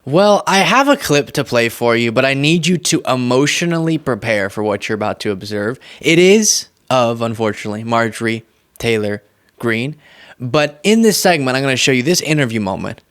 Well, I have a clip to play for you, but I need you to emotionally prepare for what you're about to observe. It is of, unfortunately, Marjorie Taylor Greene. But in this segment, I'm going to show you this interview moment.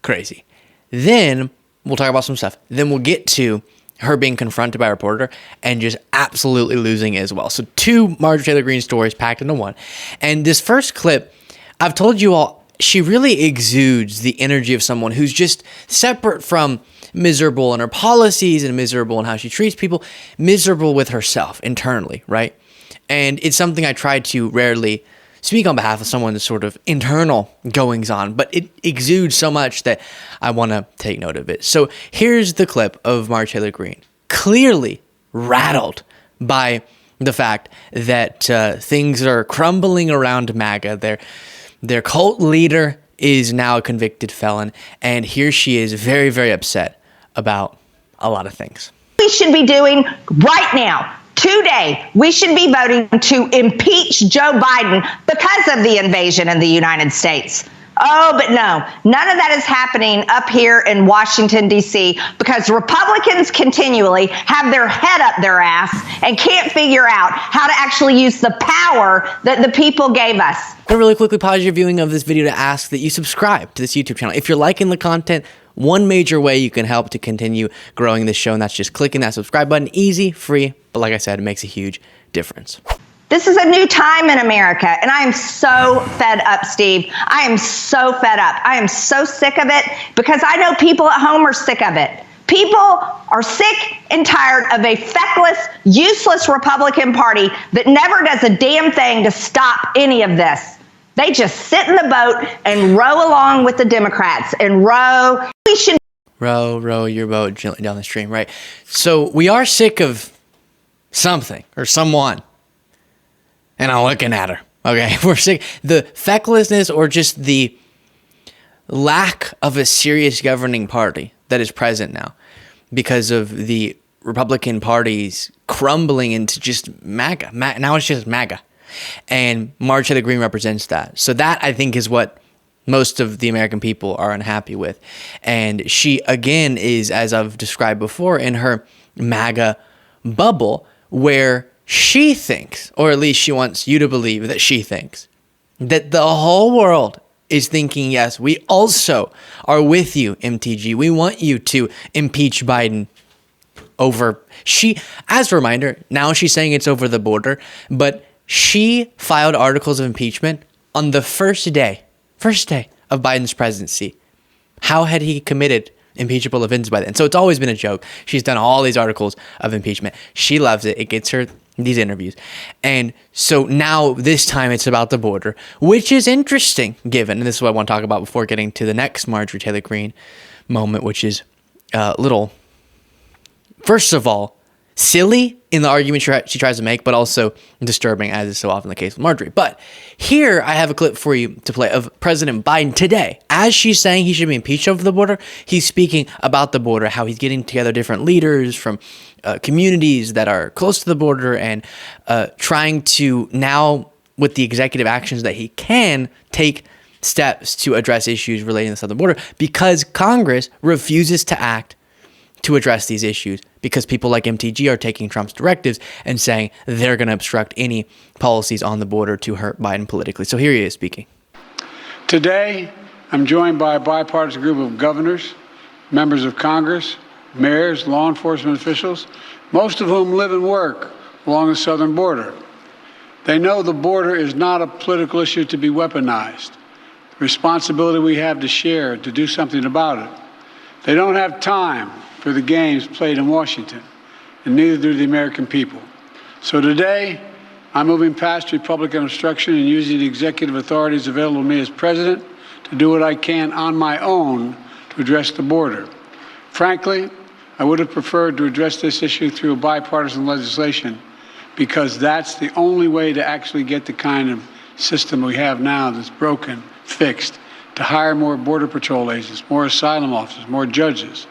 Crazy. Then we'll talk about some stuff. Then we'll get to her being confronted by a reporter and just absolutely losing it as well. So 2 Marjorie Taylor Greene stories packed into one. And this first clip, I've told you all, she really exudes the energy of someone who's just separate from miserable in her policies and miserable in how she treats people, miserable with herself internally, right? And it's something I try to rarely speak on behalf of someone's sort of internal goings on, but it exudes so much that I want to take note of it. So here's the clip of Marjorie Taylor Greene, clearly rattled by the fact that things are crumbling around MAGA. Their cult leader is now a convicted felon, and here she is very, very upset about a lot of things. We should be doing right now, today, we should be voting to impeach Joe Biden because of the invasion in the United States. Oh, but no, none of that is happening up here in Washington, D.C., because Republicans continually have their head up their ass and can't figure out how to actually use the power that the people gave us. I'm going to really quickly pause your viewing of this video to ask that you subscribe to this YouTube channel. If you're liking the content, one major way you can help to continue growing this show, and that's just clicking that subscribe button. Easy, free, but like I said, it makes a huge difference. This is a new time in America, and I am so fed up, Steve. I am so fed up. I am so sick of it because I know people at home are sick of it. People are sick and tired of a feckless, useless Republican Party that never does a damn thing to stop any of this. They just sit in the boat and row along with the Democrats and row. We should row your boat gently down the stream, right? So we are sick of something or someone. And I'm looking at her. Okay, we're sick. The fecklessness or just the lack of a serious governing party that is present now because of the Republican Party's crumbling into just MAGA. Now it's just MAGA. And Marjorie Taylor Greene represents that. So that, I think, is what most of the American people are unhappy with. And she, again, is, as I've described before, in her MAGA bubble where she thinks, or at least she wants you to believe that she thinks, that the whole world is thinking, yes, we also are with you, MTG. We want you to impeach Biden over. As a reminder, now she's saying it's over the border, but she filed articles of impeachment on the first day of Biden's presidency. How had he committed impeachable offenses by then? So it's always been a joke. She's done all these articles of impeachment. She loves it. It gets her these interviews. And so now this time it's about the border, which is interesting given, and this is what I want to talk about before getting to the next Marjorie Taylor Greene moment, which is a little, first of all, silly in the argument she tries to make, but also disturbing, as is so often the case with Marjorie. But here I have a clip for you to play of President Biden today. As she's saying he should be impeached over the border, he's speaking about the border, how he's getting together different leaders from communities that are close to the border and trying to now, with the executive actions that he can take, steps to address issues relating to the southern border because Congress refuses to act to address these issues because people like MTG are taking Trump's directives and saying they're going to obstruct any policies on the border to hurt Biden politically. So here he is speaking. Today, I'm joined by a bipartisan group of governors, members of Congress, mayors, law enforcement officials, most of whom live and work along the southern border. They know the border is not a political issue to be weaponized. The responsibility we have to share to do something about it. They don't have time for the games played in Washington, and neither do the American people. So today, I'm moving past Republican obstruction and using the executive authorities available to me as president to do what I can on my own to address the border. Frankly, I would have preferred to address this issue through a bipartisan legislation because that's the only way to actually get the kind of system we have now that's broken, fixed, to hire more Border Patrol agents, more asylum officers, more judges.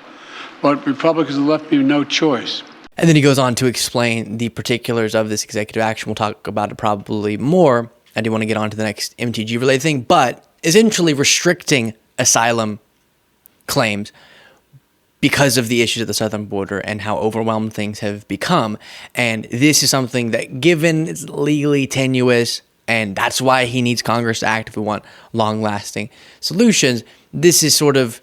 But Republicans have left me no choice. And then he goes on to explain the particulars of this executive action. We'll talk about it probably more. I do want to get on to the next MTG related thing, but essentially restricting asylum claims because of the issues at the southern border and how overwhelmed things have become. And this is something that, given it's legally tenuous, and that's why he needs Congress to act if we want long-lasting solutions, this is sort of,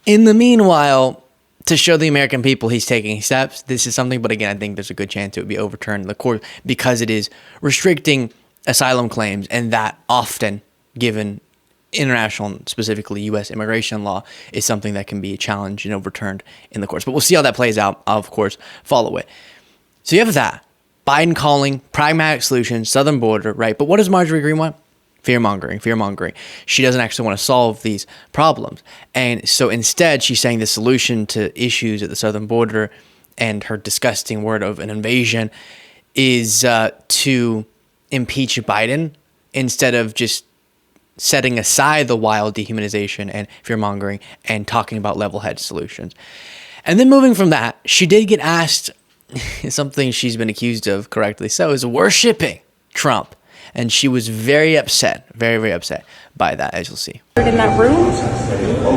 in the meanwhile, to show the American people he's taking steps. This is something, but again, I think there's a good chance it would be overturned in the court because it is restricting asylum claims, and that often, given international, specifically U.S. immigration law, is something that can be challenged and overturned in the courts. But we'll see how that plays out. I'll, of course, follow it. So you have that. Biden calling, pragmatic solutions, southern border, right? But what does Marjorie Greene want? Fear-mongering, fear-mongering. She doesn't actually want to solve these problems. And so instead, she's saying the solution to issues at the southern border and her disgusting word of an invasion is to impeach Biden instead of just setting aside the wild dehumanization and fear-mongering and talking about level-headed solutions. And then moving from that, she did get asked something she's been accused of, correctly so, is worshiping Trump. And she was very upset, very, very upset by that, as you'll see. In that room?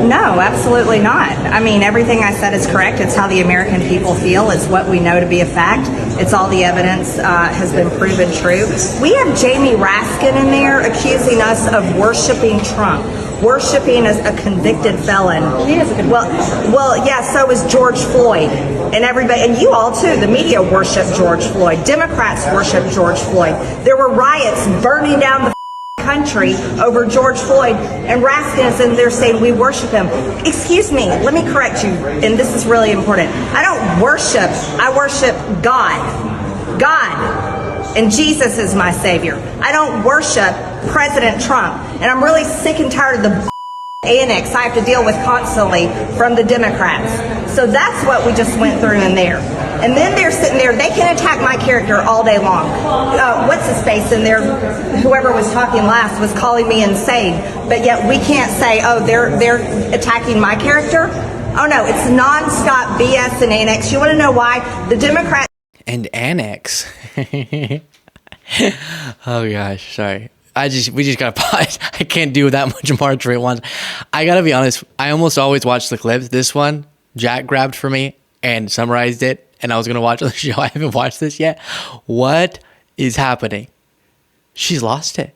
No, absolutely not. I mean, everything I said is correct. It's how the American people feel. It's what we know to be a fact. It's all the evidence has been proven true. We have Jamie Raskin in there accusing us of worshiping Trump. Worshiping as a convicted felon. He is a convicted felon. Well, yeah, so is George Floyd. And everybody, and you all too, the media worship George Floyd. Democrats worship George Floyd. There were riots burning down the country over George Floyd, and Raskin is in there saying we worship him. Excuse me, let me correct you, and this is really important. I don't worship, I worship God. God. And Jesus is my savior. I don't worship President Trump. And I'm really sick and tired of the annex I have to deal with constantly from the Democrats. So that's what we just went through in there. And then they're sitting there, they can attack my character all day long. What's his face in there, whoever was talking last was calling me insane. But yet we can't say, oh, they're attacking my character. Oh no, it's nonstop BS and annex. You want to know why? The Democrats and annex. Oh gosh, sorry. We just gotta pause. I can't do that much Marjorie at once. I gotta be honest, I almost always watch the clips. This one, Jack grabbed for me and summarized it, and I was gonna watch the show. I haven't watched this yet. What is happening? She's lost it.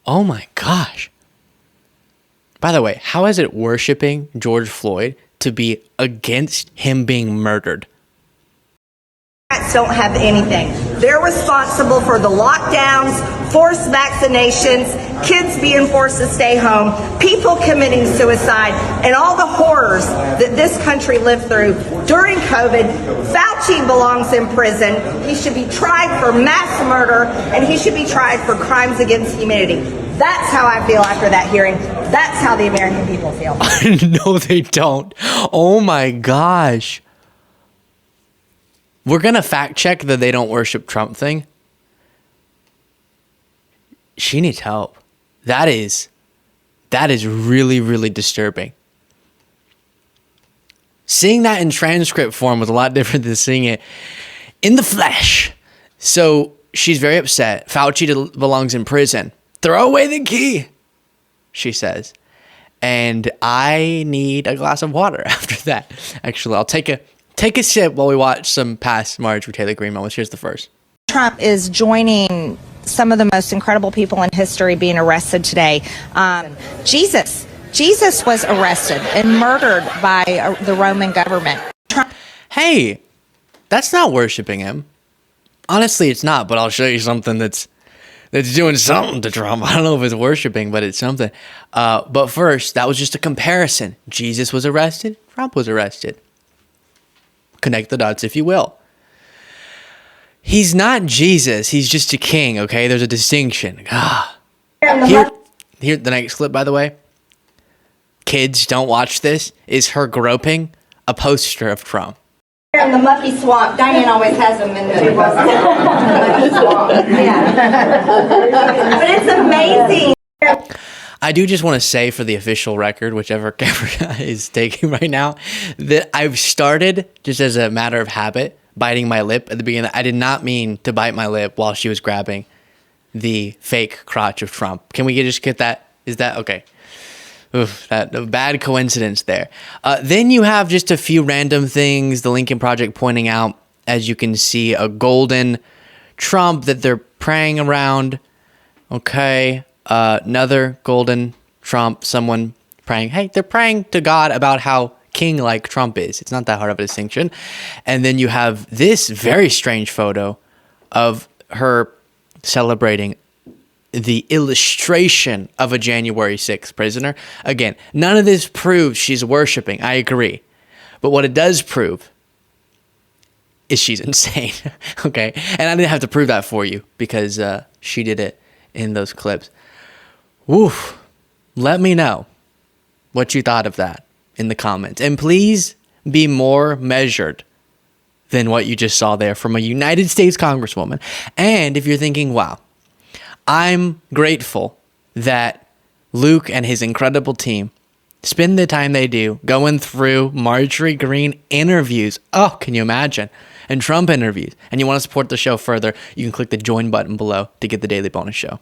Oh my gosh. By the way, how is it worshiping George Floyd to be against him being murdered? Don't have anything. They're responsible for the lockdowns, forced vaccinations, kids being forced to stay home, people committing suicide, and all the horrors that this country lived through during COVID. Fauci belongs in prison. He should be tried for mass murder, and he should be tried for crimes against humanity. That's how I feel after that hearing. That's how the American people feel. No, they don't. Oh my gosh. We're going to fact check the they don't worship Trump thing. She needs help. That is really, really disturbing. Seeing that in transcript form was a lot different than seeing it in the flesh. So she's very upset. Fauci belongs in prison. Throw away the key, she says. And I need a glass of water after that. Actually, I'll take a sip while we watch some past Marjorie Taylor Greene moments. Here's the first. Trump is joining some of the most incredible people in history being arrested today. Jesus was arrested and murdered by the Roman government. Hey, that's not worshiping him. Honestly, it's not, but I'll show you something that's doing something to Trump. I don't know if it's worshiping, but it's something. But first, that was just a comparison. Jesus was arrested. Trump was arrested. Connect the dots, if you will. He's not Jesus. He's just a king, okay? There's a distinction. Here, the next clip, by the way. Kids, don't watch this. Is her groping a poster of Trump. In the mucky swamp, Diane always has them in the mucky swamp. Yeah. But it's amazing. I do just want to say for the official record, whichever camera is taking right now, that I've started, just as a matter of habit, biting my lip at the beginning. I did not mean to bite my lip while she was grabbing the fake crotch of Trump. Can we just get that? Is that okay? Oof, that a bad coincidence there. Then you have just a few random things. The Lincoln Project pointing out, as you can see, a golden Trump that they're praying around. Okay. Another golden Trump, someone praying. Hey, they're praying to God about how king-like Trump is. It's not that hard of a distinction. And then you have this very strange photo of her celebrating the illustration of a January 6th prisoner. Again, none of this proves she's worshiping. I agree. But what it does prove is she's insane. Okay? And I didn't have to prove that for you because she did it in those clips. Woof. Let me know what you thought of that in the comments. And please be more measured than what you just saw there from a United States Congresswoman. And if you're thinking, wow, I'm grateful that Luke and his incredible team spend the time they do going through Marjorie Greene interviews. Oh, can you imagine? And Trump interviews. And you want to support the show further, you can click the join button below to get the daily bonus show.